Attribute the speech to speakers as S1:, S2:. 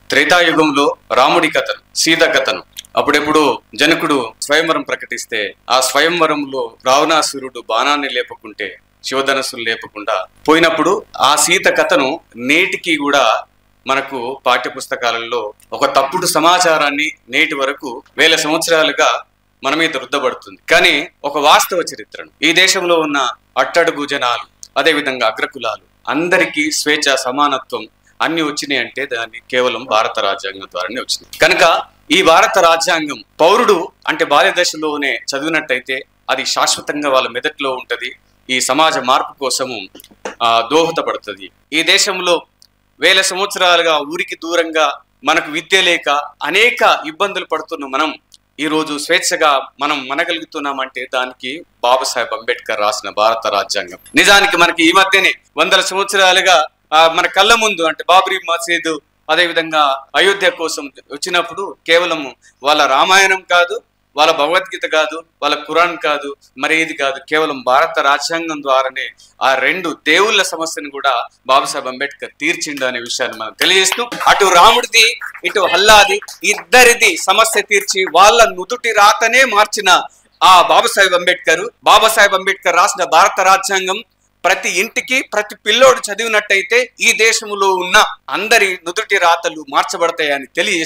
S1: త్రేతాయుగంలో రాముడి కథను, సీత కథను అప్పుడెప్పుడు జనకుడు స్వయంవరం ప్రకటిస్తే ఆ స్వయంవరంలో రావణాసురుడు బాణాన్ని లేపకుంటే శివధనస్సులు లేపకుండా పోయినప్పుడు ఆ సీత కథను నేటికి కూడా మనకు పాఠ్య పుస్తకాలలో ఒక తప్పుడు సమాచారాన్ని నేటి వరకు వేల సంవత్సరాలుగా మన మీద రుద్దబడుతుంది. కానీ ఒక వాస్తవ చరిత్రను ఈ దేశంలో ఉన్న అట్టడుగు జనాలు, అదేవిధంగా అగ్రకులాలు అందరికీ స్వేచ్ఛ, సమానత్వం అన్ని వచ్చినాయి అంటే దాన్ని కేవలం భారత రాజ్యాంగం ద్వారానే వచ్చినాయి. కనుక ఈ భారత రాజ్యాంగం పౌరుడు అంటే బాల్య దశలోనే చదివినట్టయితే అది శాశ్వతంగా వాళ్ళ మెదట్లో ఉంటది. ఈ సమాజ మార్పు కోసము దోహదపడుతుంది. ఈ దేశంలో వేల సంవత్సరాలుగా ఊరికి దూరంగా మనకు విద్య లేక అనేక ఇబ్బందులు పడుతున్న మనం ఈ రోజు స్వేచ్ఛగా మనం మనగలుగుతున్నామంటే దానికి బాబాసాహెబ్ అంబేద్కర్ రాసిన భారత రాజ్యాంగం. నిజానికి మనకి ఈ మధ్యనే వందల సంవత్సరాలుగా మన కళ్ళ ముందు అంటే బాబ్రీ మసీదు, అదేవిధంగా అయోధ్య కోసం వచ్చినప్పుడు కేవలం వాళ్ళ రామాయణం కాదు, వాళ్ళ భగవద్గీత కాదు, వాళ్ళ ఖురాన్ కాదు, మరి ఇది కాదు, కేవలం భారత రాజ్యాంగం ద్వారానే ఆ రెండు దేవుళ్ళ సమస్యను కూడా బాబాసాహెబ్ అంబేద్కర్ తీర్చిండు అనే విషయాన్ని మనం తెలియజేస్తూ, అటు రాముడిది ఇటు హల్లాది ఇద్దరిది సమస్య తీర్చి వాళ్ళ నుదుటి రాతనే మార్చిన ఆ బాబాసాహెబ్ అంబేద్కర్ రాసిన భారత రాజ్యాంగం ప్రతి ఇంటికి ప్రతి పిల్లోడు చదివినట్టయితే ఈ దేశంలో ఉన్న అందరి నుదుటి రాతలు మార్చబడతాయని తెలియజేస్తూ